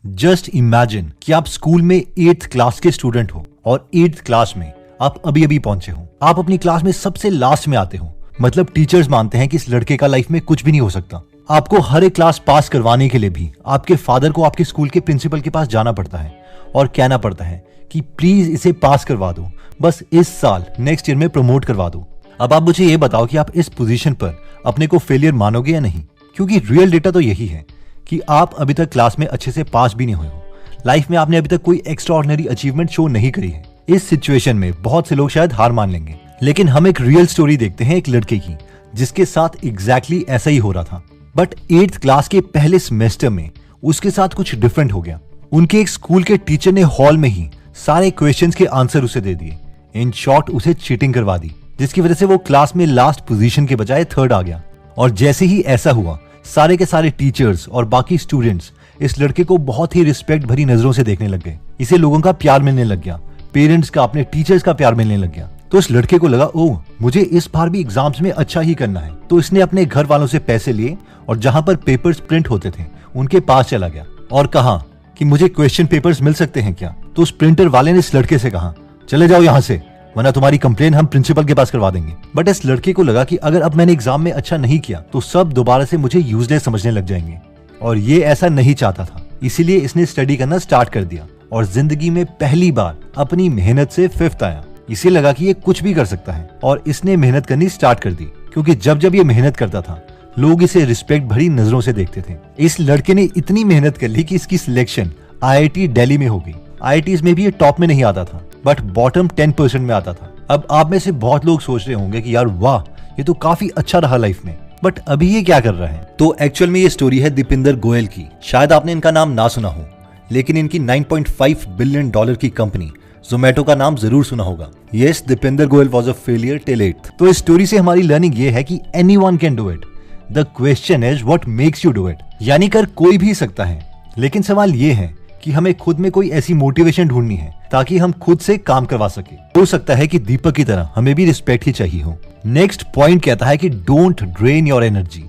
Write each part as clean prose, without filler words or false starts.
Just imagine कि आप school में 8th क्लास के स्टूडेंट हो और 8th क्लास में आप अभी अभी पहुंचे हो। आप अपनी क्लास में सबसे लास्ट में आते हो। मतलब टीचर्स मानते हैं कि इस लड़के का लाइफ में कुछ भी नहीं हो सकता। आपको हर एक क्लास पास करवाने के लिए भी आपके फादर को आपके स्कूल के प्रिंसिपल के पास जाना पड़ता है और कहना पड़ता है कि प्लीज इसे पास करवा दो, बस इस साल नेक्स्ट ईयर में प्रमोट करवा दो। अब आप मुझे ये बताओ कि आप इस पोजीशन पर अपने को फेलियर मानोगे या नहीं, क्योंकि रियल डेटा तो यही है कि आप अभी तक क्लास में अच्छे से पास भी नहीं हुए हो। लाइफ में आपने अभी तक कोई एक्स्ट्राऑर्डिनरी अचीवमेंट शो नहीं करी है। इस सिचुएशन में बहुत से लोग शायद हार मान लेंगे, लेकिन हम एक रियल स्टोरी देखते हैं एक लड़के की जिसके साथ एग्जैक्टली ऐसा ही हो रहा था। बट 8th क्लास के पहले सेमेस्टर में उसके साथ कुछ डिफरेंट हो गया। उनके एक स्कूल के टीचर ने हॉल में ही सारे क्वेश्चंस के आंसर उसे दे दिए। इन शॉर्ट उसे चीटिंग करवा दी, जिसकी वजह से वो क्लास में लास्ट पोजीशन के बजाय 3rd आ गया। और जैसे ही ऐसा हुआ, सारे के सारे टीचर्स और बाकी स्टूडेंट्स इस लड़के को बहुत ही रिस्पेक्ट भरी नजरों से देखने लग गए। इसे लोगों का प्यार मिलने लग गया, पेरेंट्स का, अपने टीचर्स का प्यार मिलने लग गया। तो इस लड़के को लगा, ओह मुझे इस बार भी एग्जाम्स में अच्छा ही करना है। तो इसने अपने घर वालों से पैसे लिए और जहां पर पेपर्स प्रिंट होते थे उनके पास चला गया और कहा कि मुझे क्वेश्चन पेपर्स मिल सकते हैं क्या। तो उस प्रिंटर वाले ने इस लड़के से कहा, चले जाओ यहाँ से, वरना तुम्हारी कंप्लेन हम प्रिंसिपल के पास करवा देंगे। बट इस लड़के को लगा कि अगर अब मैंने एग्जाम में अच्छा नहीं किया तो सब दोबारा से मुझे यूजलेस समझने लग जाएंगे, और ये ऐसा नहीं चाहता था। इसीलिए इसने स्टडी करना स्टार्ट कर दिया और जिंदगी में पहली बार अपनी मेहनत से 5th आया। इसे लगा कि ये कुछ भी कर सकता है और इसने मेहनत करनी स्टार्ट कर दी, क्योंकि जब जब ये मेहनत करता था लोग इसे रिस्पेक्ट भरी नजरों से देखते थे। इस लड़के ने इतनी मेहनत कर ली कि इसकी सिलेक्शन IIT दिल्ली में हो गई। IITs में भी ये टॉप में नहीं आता था, बट बॉटम 10% में आता था। अब आप में से बहुत लोग सोच रहे होंगे कि यार वाह, ये तो काफी अच्छा रहा लाइफ में, बट अभी ये क्या कर रहा है। तो एक्चुअल में ये स्टोरी है दीपिंदर गोयल की। शायद आपने इनका नाम ना सुना हो, लेकिन इनकी $9.5 बिलियन की कंपनी जोमेटो का नाम जरूर सुना होगा। Yes, Deepinder Goyal was a failure till 8th। तो इस स्टोरी से हमारी लर्निंग ये है कि anyone can do it, the question is what makes you do it. यानी कर कोई भी सकता है, लेकिन सवाल ये है कि हमें खुद में कोई ऐसी मोटिवेशन ढूंढनी है ताकि हम खुद से काम करवा सके। हो सकता है कि दीपक की तरह हमें भी रिस्पेक्ट ही चाहिए हो। नेक्स्ट पॉइंट कहता है कि don't drain your energy.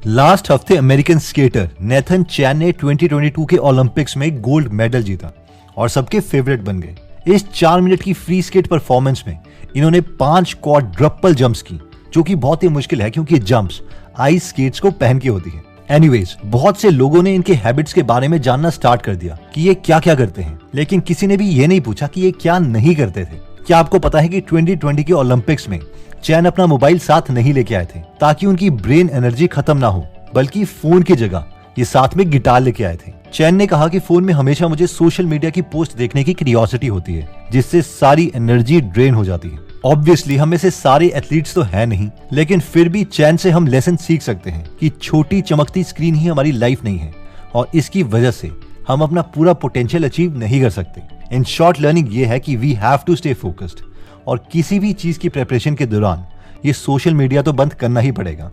Last हफ्ते अमेरिकन स्केटर नेथन चैन ने 2022 के ओलंपिक्स में गोल्ड मेडल जीता और सबके फेवरेट बन गए। इस 4 मिनट की फ्री स्केट परफॉर्मेंस में इन्होंने 5 क्वाड्रपल जंप्स की, जो कि बहुत ही मुश्किल है क्योंकि जंप्स आइस स्केट्स को पहन के होती है। एनीवेज, बहुत से लोगों ने इनके हैबिट्स के बारे में जानना स्टार्ट कर दिया कि ये क्या क्या करते हैं, लेकिन किसी ने भी ये नहीं पूछा कि ये क्या नहीं करते थे। क्या आपको पता है कि 2020 के ओलंपिक्स में चैन अपना मोबाइल साथ नहीं लेके आए थे ताकि उनकी ब्रेन एनर्जी खत्म ना हो, बल्कि फोन की जगह ये साथ में गिटार लेके आए थे। चैन ने कहा कि फोन में हमेशा मुझे सोशल मीडिया की पोस्ट देखने की क्यूरियोसिटी होती है, जिससे सारी एनर्जी ड्रेन हो जाती है। ऑब्वियसली हम में से सारे एथलीट्स तो है नहीं, लेकिन फिर भी चैन से हम लेसन सीख सकते हैं कि छोटी चमकती स्क्रीन ही हमारी लाइफ नहीं है और इसकी वजह से हम अपना पूरा पोटेंशियल अचीव नहीं कर सकते। इन शॉर्ट लर्निंग ये है कि we have to stay focused, और किसी भी चीज की प्रिपरेशन के दौरान ये सोशल मीडिया तो बंद करना ही पड़ेगा।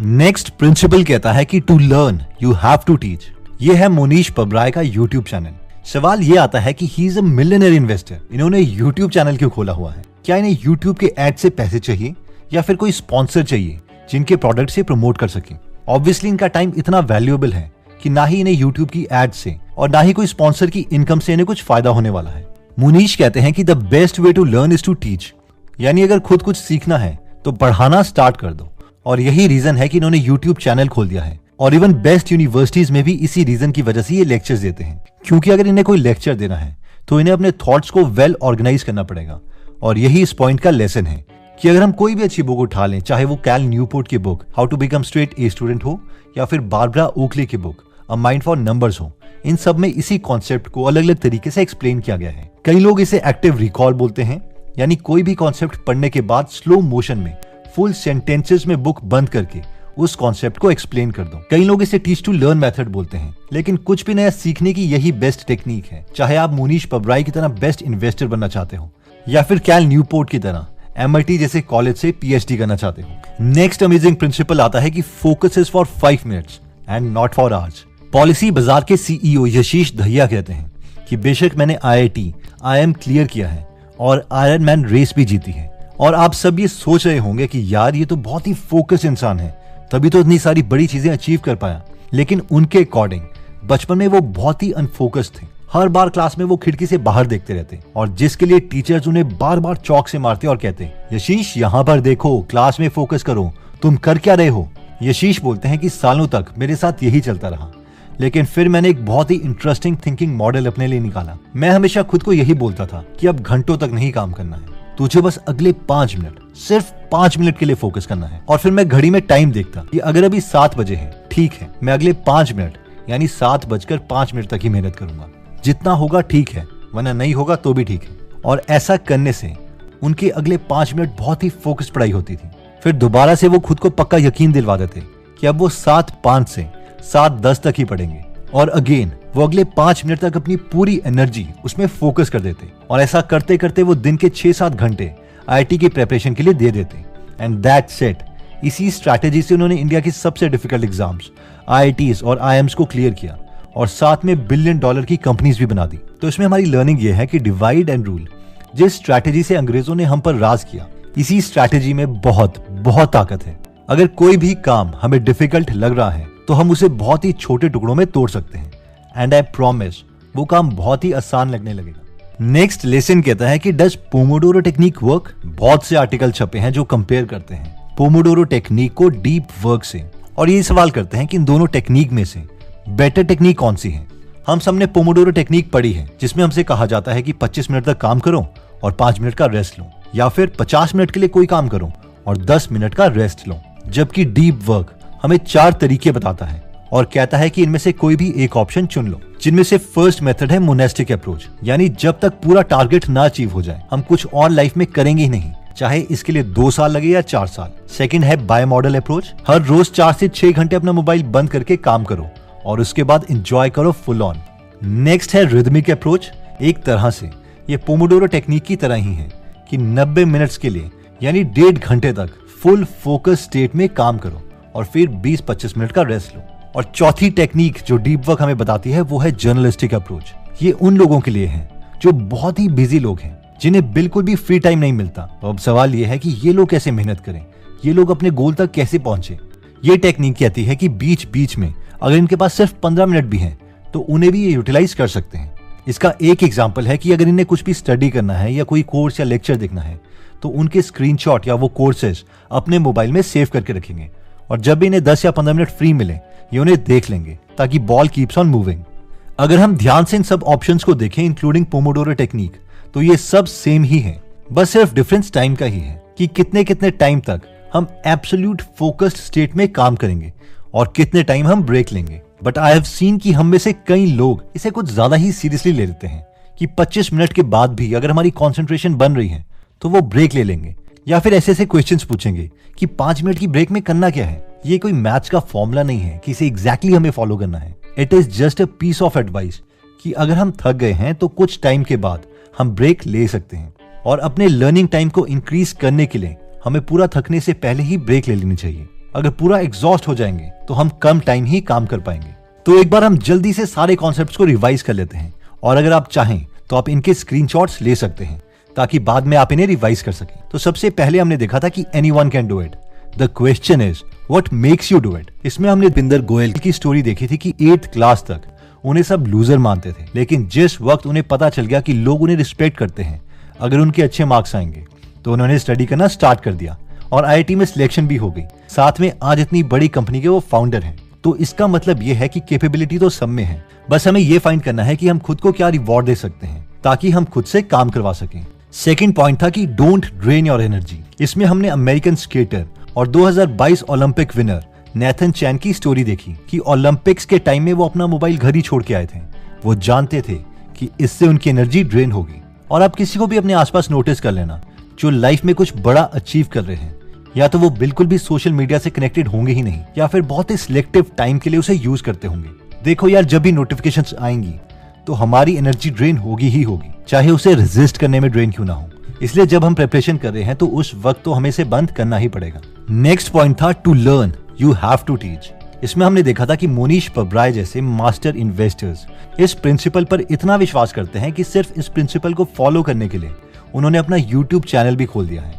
नेक्स्ट प्रिंसिपल कहता है कि to learn you have to teach. ये है मोनीश पबराय का यूट्यूब चैनल। सवाल ये आता है कि he is a millionaire investor, इन्होंने यूट्यूब चैनल क्यों खोला हुआ है? क्या इन्हें यूट्यूब के एड से पैसे चाहिए या फिर कोई स्पॉन्सर चाहिए जिनके प्रोडक्ट से प्रमोट कर सके? ऑब्वियसली इनका टाइम इतना वैल्यूएबल है कि ना ही इन्हें यूट्यूब की एड से और ना ही कोई स्पॉन्सर की इनकम से इन्हें कुछ फायदा होने वाला है। मुनीश कहते हैं कि the best way to learn is to teach, यानी अगर खुद कुछ सीखना है तो पढ़ाना स्टार्ट कर दो। और यही रीजन है कि इन्होंने यूट्यूब चैनल खोल दिया है, और इवन बेस्ट यूनिवर्सिटीज में भी इसी रीजन की वजह से ये लेक्चर्स देते हैं। क्योंकि अगर इन्हें कोई लेक्चर देना है तो इन्हें अपने थॉट्स को वेल ऑर्गेनाइज करना पड़ेगा, और यही इस पॉइंट का लेसन है कि अगर हम कोई भी अच्छी बुक उठा लें, चाहे वो कैल न्यूपोर्ट की book how to become straight A student हो या फिर बारबरा ओकले की book a mind for numbers हो, इन सब में इसी कॉन्सेप्ट को अलग अलग तरीके से एक्सप्लेन किया गया है। कई लोग इसे एक्टिव रिकॉल बोलते हैं, यानी कोई भी कॉन्सेप्ट पढ़ने के बाद स्लो मोशन में फुल सेंटेंसेस में बुक बंद करके उस कॉन्सेप्ट को एक्सप्लेन कर दो। कई लोग इसे टीच टू लर्न मेथड बोलते हैं, लेकिन कुछ भी नया सीखने की यही बेस्ट टेक्निक है। चाहे आप मोनीश पबराई की तरह बेस्ट इन्वेस्टर बनना चाहते हो या फिर कैल न्यूपोर्ट की तरह MIT जैसे कॉलेज से PhD करना चाहते हो। नेक्स्ट अमेजिंग प्रिंसिपल आता है कि focus is for 5 minutes and not for hours. Policy बाजार के CEO यशीश दहिया कहते हैं कि बेशक मैंने IIT IIM क्लियर किया है और आयरन मैन रेस भी जीती है, और आप सब ये सोच रहे होंगे कि यार ये तो बहुत ही फोकस इंसान है, तभी तो इतनी सारी बड़ी चीजें अचीव कर पाया। लेकिन उनके अकॉर्डिंग बचपन में वो बहुत ही अनफोकस्ड थे। हर बार क्लास में वो खिड़की से बाहर देखते रहते और जिसके लिए टीचर्स उन्हें बार बार चौक से मारते और कहते, यशीश यहाँ पर देखो, क्लास में फोकस करो, तुम कर क्या रहे हो। यशीश बोलते हैं कि सालों तक मेरे साथ यही चलता रहा, लेकिन फिर मैंने एक बहुत ही इंटरेस्टिंग थिंकिंग मॉडल अपने लिए निकाला। मैं हमेशा खुद को यही बोलता था कि अब घंटों तक नहीं काम करना है, तुझे बस अगले 5 मिनट, सिर्फ 5 मिनट के लिए फोकस करना है। और फिर मैं घड़ी में टाइम देखता कि अगर अभी 7 बजे है, ठीक है, मैं अगले 5 मिनट यानी 7:05 तक ही मेहनत करूंगा। जितना होगा ठीक है, वरना नहीं होगा तो भी ठीक है। और ऐसा करने से उनके अगले 5 मिनट बहुत ही फोकस पढ़ाई होती थी। फिर दोबारा से वो खुद को पक्का यकीन दिलवा देते कि अब वो 7:05 से 7:10 तक ही पढ़ेंगे। और अगेन वो अगले 5 मिनट तक अपनी पूरी एनर्जी उसमें फोकस कर देते और ऐसा करते करते वो दिन के 6-7 घंटे आईआईटी की प्रिपरेशन के लिए दे देते। And that's it. इसी स्ट्रैटेजी से उन्होंने इंडिया की सबसे डिफिकल्ट एग्जाम्स, आईआईटीज और आईएम्स को क्लियर किया और साथ में $1 बिलियन की कंपनीज भी बना दी। तो इसमें हमारी लर्निंग ये है कि डिवाइड एंड रूल, जिस स्ट्रैटेजी से अंग्रेजों ने हम पर राज किया, इसी स्ट्रैटेजी में बहुत बहुत ताकत है। अगर कोई भी काम हमें डिफिकल्ट लग रहा है तो हम उसे बहुत ही छोटे टुकड़ों में तोड़ सकते हैं। एंड आई प्रॉमिस वो काम बहुत ही आसान लगने लगेगा। नेक्स्ट लेसन कहता है कि डज पोमोडोरो टेक्निक वर्क। बहुत से आर्टिकल छपे हैं जो कंपेयर करते हैं पोमोडोरो टेक्निक को डीप वर्क से, और ये सवाल करते हैं कि इन दोनों टेक्निक में से बेटर टेक्निक कौन सी है। हम सबने पोमोडोरो टेक्निक पढ़ी है, जिसमें हमसे कहा जाता है कि 25 मिनट तक काम करो और 5 मिनट का रेस्ट लो, या फिर 50 मिनट के लिए कोई काम करो और 10 मिनट का रेस्ट लो। जबकि डीप वर्क हमें 4 तरीके बताता है और कहता है कि इनमें से कोई भी एक ऑप्शन चुन लो, जिनमें से फर्स्ट मेथड है मोनेस्टिक अप्रोच, यानी जब तक पूरा टारगेट ना अचीव हो जाए हम कुछ और लाइफ में करेंगे ही नहीं, चाहे इसके लिए 2 साल लगे या 4 साल। सेकंड है बाय मॉडल अप्रोच, हर रोज 4 से 6 घंटे अपना मोबाइल बंद करके काम करो और उसके बाद एंजॉय करो फुल ऑन। नेक्स्ट है रिदमिक अप्रोच। एक तरह से ये पोमोडोरो टेक्निक की तरह ही है कि 90 मिनट्स के लिए यानी 1.5 घंटे तक फुल फोकस स्टेट में काम करो और फिर 20-25 मिनट का रेस्ट लो। और चौथी टेक्निक जो डीप वर्क हमें बताती है वो है जर्नलिस्टिक अप्रोच। ये उन लोगों के लिए है जो बहुत ही बिजी लोग हैं, जिन्हें बिल्कुल भी फ्री टाइम नहीं मिलता। तो अब सवाल ये है कि ये लोग कैसे मेहनत करें, ये लोग अपने गोल तक कैसे पहुंचे। ये टेक्निक कहती है कि बीच बीच में अगर इनके पास सिर्फ 15 मिनट भी हैं तो उन्हें भी ये यूटिलाइज कर सकते हैं। इसका एक एग्जाम्पल है कि अगर इन्हें कुछ भी स्टडी करना है या कोई कोर्स या लेक्चर देखना है तो उनके स्क्रीनशॉट या वो कोर्सेज अपने मोबाइल में सेव करके रखेंगे और जब भी इन्हें 10 या 15 मिनट फ्री मिले ये उन्हें देख लेंगे, ताकि बॉल कीप्स ऑन मूविंग। अगर हम ध्यान से इन सब ऑप्शंस को देखें इंक्लूडिंग पोमोडोरो टेक्निक, तो ये सब सेम ही है, बस सिर्फ डिफरेंस टाइम का ही है कि कितने कितने टाइम तक हम एब्सोल्यूट फोकस्ड स्टेट में काम करेंगे और कितने टाइम हम ब्रेक लेंगे। बट आई हैव सीन कि हम में से कई लोग इसे कुछ ज्यादा ही सीरियसली ले लेते हैं कि 25 मिनट के बाद भी अगर हमारी कंसंट्रेशन बन रही है तो वो ब्रेक ले लेंगे, या फिर ऐसे ऐसे क्वेश्चंस पूछेंगे कि 5 मिनट की ब्रेक में करना क्या है। ये कोई मैथ्स का फॉर्मूला नहीं है कि इसे एग्जैक्टली हमें फॉलो करना है। It is just a piece of advice कि अगर हम थक गए हैं तो कुछ टाइम के बाद हम ब्रेक ले सकते हैं, और अपने लर्निंग टाइम को इंक्रीज करने के लिए हमें पूरा थकने से पहले ही ब्रेक ले लेनी चाहिए। अगर पूरा एग्जॉस्ट हो जाएंगे तो हम कम टाइम ही काम कर पाएंगे। तो एक बार हम जल्दी से सारे कॉन्सेप्ट्स को रिवाइज कर लेते हैं, और अगर आप चाहें तो आप इनके स्क्रीनशॉट्स ले सकते हैं ताकि बाद में आप इन्हें रिवाइज कर सकें। तो सबसे पहले हमने देखा था कि anyone can do it, the question is what makes you do it. इसमें हमने बिंदर गोयल की स्टोरी देखी थी कि 8th क्लास तक उन्हें सब लूजर मानते थे, लेकिन जिस वक्त उन्हें पता चल गया कि लोग उन्हें रिस्पेक्ट करते हैं अगर उनके अच्छे मार्क्स आएंगे, तो उन्होंने स्टडी करना स्टार्ट कर दिया और आईआईटी में सिलेक्शन भी हो गई। साथ में आज इतनी बड़ी कंपनी के वो फाउंडर हैं। तो इसका मतलब ये है कि कैपेबिलिटी तो सब में है, बस हमें ये फाइंड करना है कि हम खुद को क्या रिवॉर्ड दे सकते हैं ताकि हम खुद से काम करवा सकें। सेकंड पॉइंट था कि डोंट ड्रेन योर एनर्जी। इसमें हमने अमेरिकन स्केटर और 2022 ओलंपिक विनर नेथन चैन की स्टोरी देखी कि ओलंपिक्स के टाइम में वो अपना मोबाइल घर ही छोड़ के आए थे। वो जानते थे कि इससे उनकी एनर्जी ड्रेन होगी। और आप किसी को भी अपने आसपास नोटिस कर लेना जो लाइफ में कुछ बड़ा अचीव कर रहे हैं, या तो वो बिल्कुल भी सोशल मीडिया से कनेक्टेड होंगे ही नहीं, या फिर बहुत ही सिलेक्टिव टाइम के लिए उसे यूज करते होंगे। देखो यार, जब भी नोटिफिकेशंस आएंगी तो हमारी एनर्जी ड्रेन होगी ही होगी, चाहे उसे रेजिस्ट करने में ड्रेन क्यों ना हो। इसलिए जब हम प्रिपरेशन कर रहे हैं तो उस वक्त तो हमें इसे बंद करना ही पड़ेगा। नेक्स्ट पॉइंट था to learn you have to teach. इसमें हमने देखा था कि मोनीश पब्राय जैसे मास्टर इन्वेस्टर्स इस प्रिंसिपल पर इतना विश्वास करते हैं कि सिर्फ इस प्रिंसिपल को फॉलो करने के लिए उन्होंने अपना यूट्यूब चैनल भी खोल दिया है,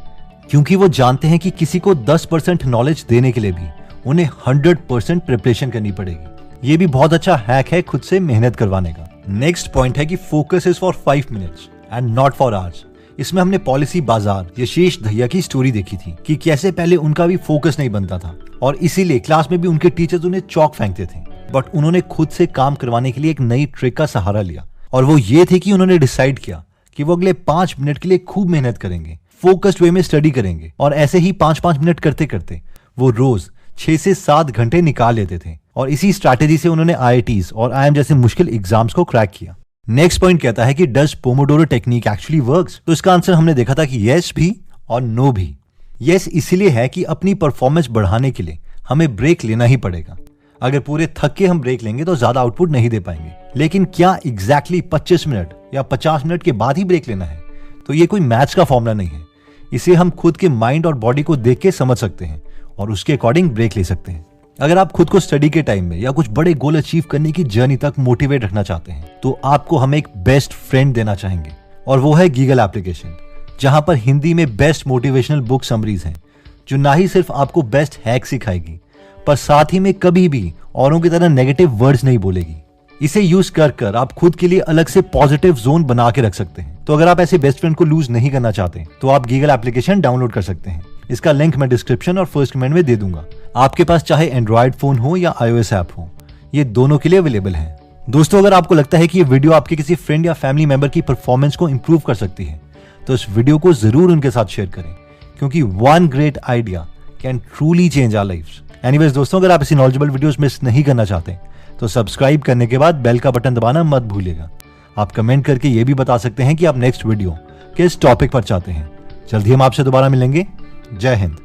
क्योंकि वो जानते हैं कि किसी को 10% नॉलेज देने के लिए भी उन्हें 100% प्रिपरेशन करनी पड़ेगी। ये भी बहुत अच्छा हैक है खुद से मेहनत करवाने का। नेक्स्ट पॉइंट है कि focus is for 5 minutes and not for hours. इसमें हमने पॉलिसी बाजार यशेश दहिया की स्टोरी देखी थी कि कैसे पहले उनका भी फोकस नहीं बनता था और इसीलिए क्लास में भी उनके टीचर्स उन्हें चौक फेंकते थे, बट उन्होंने खुद से काम करवाने के लिए एक नई ट्रिक का सहारा लिया और वो ये थे कि उन्होंने डिसाइड किया कि वो अगले 5 मिनट के लिए खूब मेहनत करेंगे, फोकस्ड वे में स्टडी करेंगे और ऐसे ही 5-5 मिनट करते करते वो रोज 6 से 7 घंटे निकाल लेते थे और इसी स्ट्रैटेजी से उन्होंने IITs और IIM जैसे मुश्किल एग्जाम्स को क्रैक किया। नेक्स्ट पॉइंट कहता है कि does Pomodoro technique actually works? तो इसका आंसर हमने देखा था कि यस भी और नो भी। यस इसीलिए है कि अपनी परफॉर्मेंस बढ़ाने के लिए हमें ब्रेक लेना ही पड़ेगा। अगर पूरे थक के हम ब्रेक लेंगे तो ज्यादा आउटपुट नहीं दे पाएंगे, लेकिन क्या एग्जैक्टली 25 मिनट या 50 मिनट के बाद ही ब्रेक लेना है? तो ये कोई मैथ्स का फॉर्मूला नहीं है। इसे हम खुद के माइंड और बॉडी को देख के समझ सकते हैं और उसके अकॉर्डिंग ब्रेक ले सकते हैं। अगर आप खुद को स्टडी के टाइम में या कुछ बड़े गोल अचीव करने की जर्नी तक मोटिवेट रखना चाहते हैं तो आपको हम एक बेस्ट फ्रेंड देना चाहेंगे और वो है गीगल एप्लीकेशन, जहां पर हिंदी में बेस्ट मोटिवेशनल बुक समरीज हैं, जो ना ही सिर्फ आपको बेस्ट हैक सिखाएगी पर साथ ही में कभी भी औरों की तरह नेगेटिव वर्ड्स नहीं बोलेगी। इसे यूज कर आप खुद के लिए अलग से पॉजिटिव जोन बना के रख सकते हैं। तो अगर आप ऐसे बेस्ट फ्रेंड को लूज नहीं करना चाहते तो आप गीगल एप्लीकेशन डाउनलोड कर सकते हैं। इसका लिंक मैं डिस्क्रिप्शन और फर्स्ट कमेंट में दे दूंगा। आपके पास चाहे एंड्रॉइड फोन हो या iOS ऐप हो, ये दोनों के लिए अवेलेबल है। दोस्तों, अगर आपको लगता है कि ये वीडियो आपके किसी फ्रेंड या फैमिली मेंबर की परफॉर्मेंस को इंप्रूव कर सकती है तो इस वीडियो को जरूर उनके साथ शेयर करें, क्योंकि one great idea can truly change our lives. Anyways दोस्तों, अगर आप ऐसी नॉलेजेबल वीडियोस मिस नहीं करना चाहते तो सब्सक्राइब करने के बाद बेल का बटन दबाना मत भूलिएगा। आप कमेंट करके ये भी बता सकते हैं कि आप नेक्स्ट वीडियो किस टॉपिक पर चाहते हैं। जल्दी हम आपसे दोबारा मिलेंगे। जय हिंद।